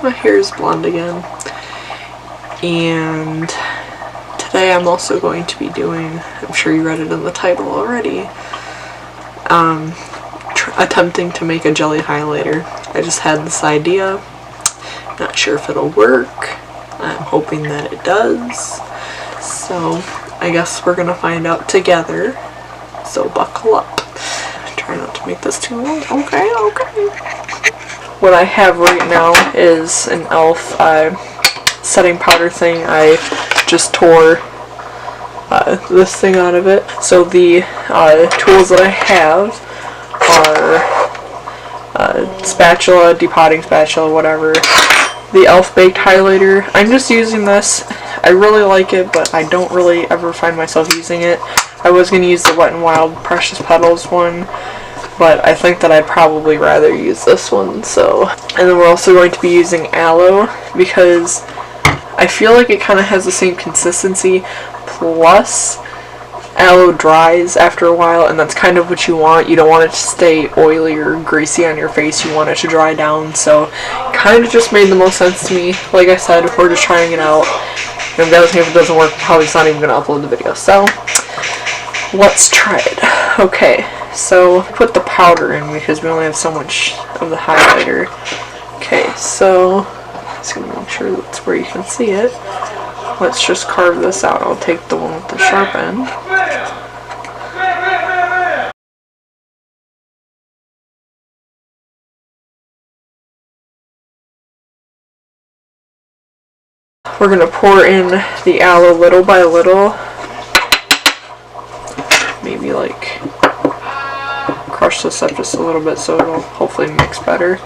my hair is blonde again. And today I'm also going to be doing, I'm sure you read it in the title already, attempting to make a jelly highlighter. I just had this idea, not sure if it'll work. I'm hoping that it does. So I guess we're gonna find out together. So buckle up. Try not to make this too long. Okay. What I have right now is an e.l.f. setting powder thing. I just tore this thing out of it. So the tools that I have are spatula, depotting spatula, whatever. The e.l.f. baked highlighter. I'm just using this. I really like it, but I don't really ever find myself using it. I was going to use the Wet n Wild Precious Petals one, but I think that I'd probably rather use this one. So, and then we're also going to be using aloe because I feel like it kind of has the same consistency, plus aloe dries after a while, and that's kind of what you want. You don't want it to stay oily or greasy on your face. You want it to dry down. So kind of just made the most sense to me. Like I said, we're just trying it out. And if it doesn't work, I'm probably just not even going to upload the video. So let's try it. Okay, so put the powder in because we only have so much of the highlighter. Okay, so just going to make sure that's where you can see it. Let's just carve this out. I'll take the one with the sharp end. We're going to pour in the aloe little by little. Maybe like crush this up just a little bit so it'll hopefully mix better.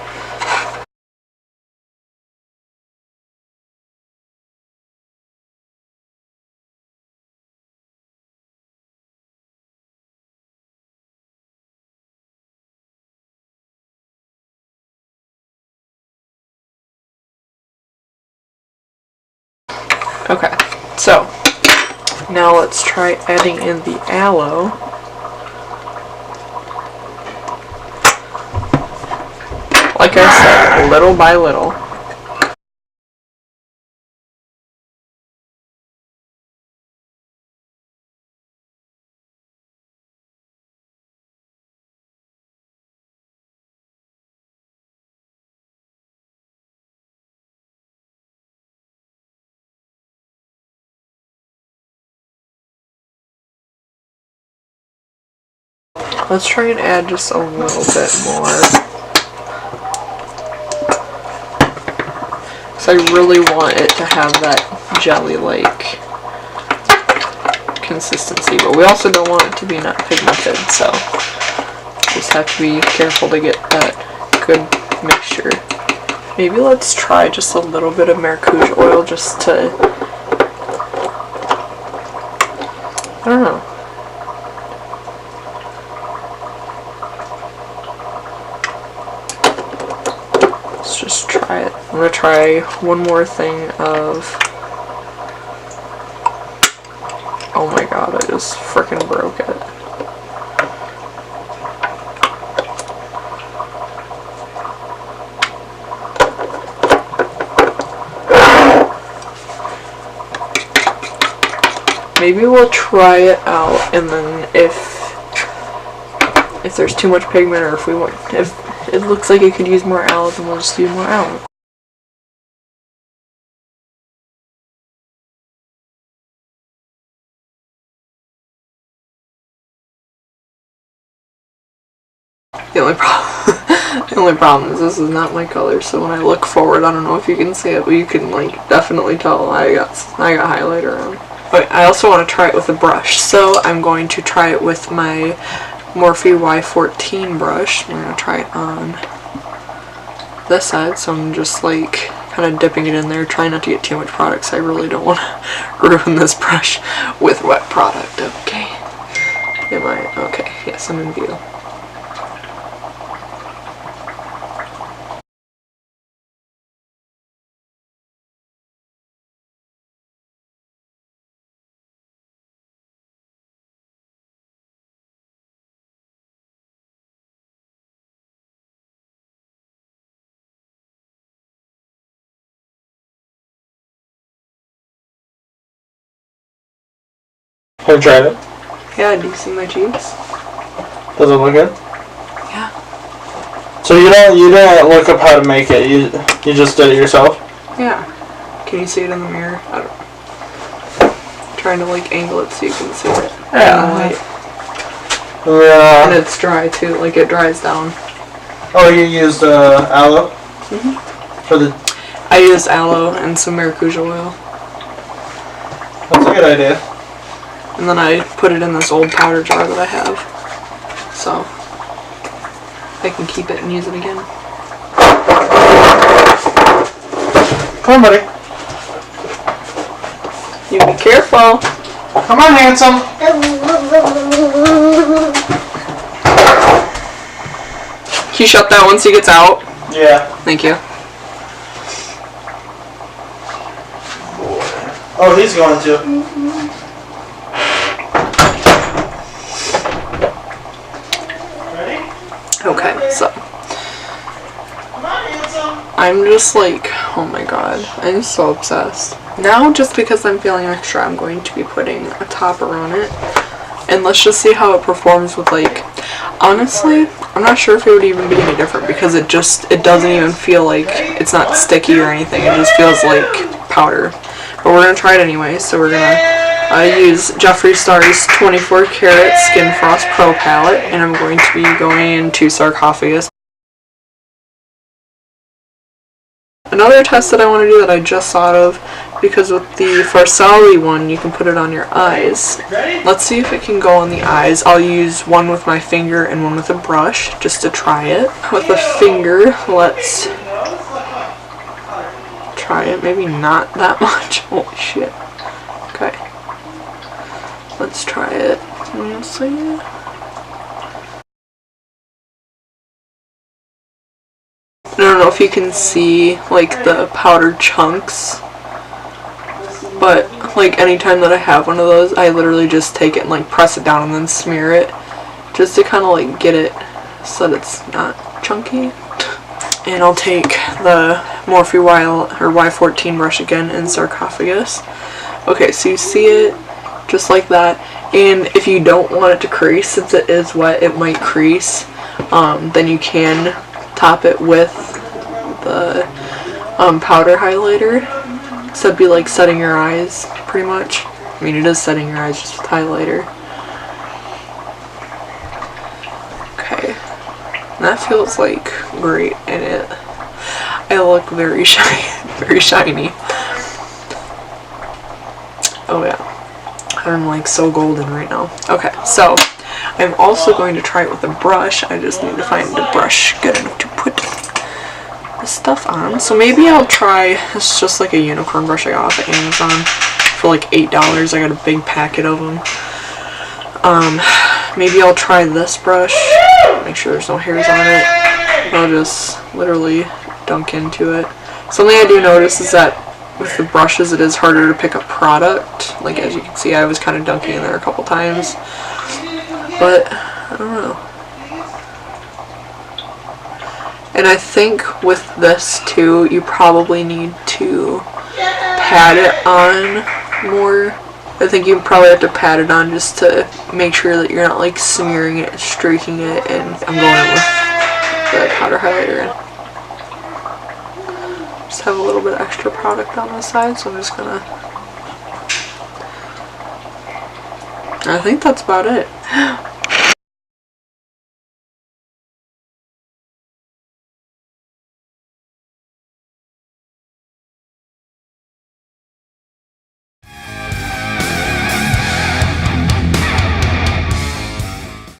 Okay, so now let's try adding in the aloe. Like I said, little by little. Let's try and add just a little bit more. Because I really want it to have that jelly-like consistency, but we also don't want it to be not pigmented, so just have to be careful to get that good mixture. Maybe let's try just a little bit of maracuja oil just to, I don't know. Let's just try it. I'm going to try one more thing of, oh my god, I just frickin' broke it. Maybe we'll try it out, and then if there's too much pigment, or if it looks like it could use more aloe, then we'll just use more aloe. The only problem is this is not my color, so when I look forward, I don't know if you can see it, but you can like definitely tell I got highlighter on. But I also want to try it with a brush, so I'm going to try it with my Morphe Y14 brush. I'm going to try it on this side, so I'm just like kind of dipping it in there, trying not to get too much product, so I really don't want to ruin this brush with wet product. Okay. Am I? Okay, yes, I'm in view. Have you tried it? Yeah, do you see my cheeks? Does it look good? Yeah. So you don't look up how to make it. You just did it yourself? Yeah. Can you see it in the mirror? I don't. I'm trying to like angle it so you can see it. Yeah. And it's dry too. Like it dries down. Oh, you used aloe? For the. I used aloe and some maracuja oil. That's a good idea. And then I put it in this old powder jar that I have. So I can keep it and use it again. Come on, buddy. You be careful. Come on, handsome. Can you shut that once he gets out? Yeah. Thank you. Oh, he's going to. Ready? Okay, so Come on, handsome. I'm just like, oh my god, I'm so obsessed. Now, just because I'm feeling extra, I'm going to be putting a topper on it. And let's just see how it performs with like, honestly, I'm not sure if it would even be any different because it doesn't even feel like, it's not sticky or anything. It just feels like powder. But we're going to try it anyway, so we're going to use Jeffree Star's 24 Karat Skin Frost Pro Palette, and I'm going to be going into Sarcophagus. Another test that I want to do that I just thought of, because with the Farsali one, you can put it on your eyes. Let's see if it can go on the eyes. I'll use one with my finger and one with a brush, just to try it. With a finger, let's try it. Maybe not that much. Holy shit. Okay. Let's try it. Let's see. I don't know if you can see like the powdered chunks, but like anytime that I have one of those, I literally just take it and like press it down and then smear it just to kind of like get it so that it's not chunky. And I'll take the Morphe Y14 brush again in Sarcophagus. Okay, so you see it just like that, and if you don't want it to crease, since it is wet, it might crease, then you can top it with the powder highlighter. So it'd be like setting your eyes, pretty much. I mean, it is setting your eyes just with highlighter. Okay. And that feels like great in it. I look very very shiny. Oh yeah. I'm like so golden right now. Okay, so I'm also going to try it with a brush. I just need to find a brush good enough to put the stuff on. So maybe I'll try, it's just like a unicorn brush I got off of Amazon for like $8. I got a big packet of them. Maybe I'll try this brush, make sure there's no hairs on it. I'll just literally dunk into it. Something I do notice is that with the brushes it is harder to pick up product. Like as you can see, I was kind of dunking in there a couple times. But, I don't know. And I think with this too, you probably need to pat it on more. I think you probably have to pat it on just to make sure that you're not like smearing it, streaking it, and I'm going in with the powder highlighter in. Just have a little bit extra product on the side, so I'm just gonna... I think that's about it.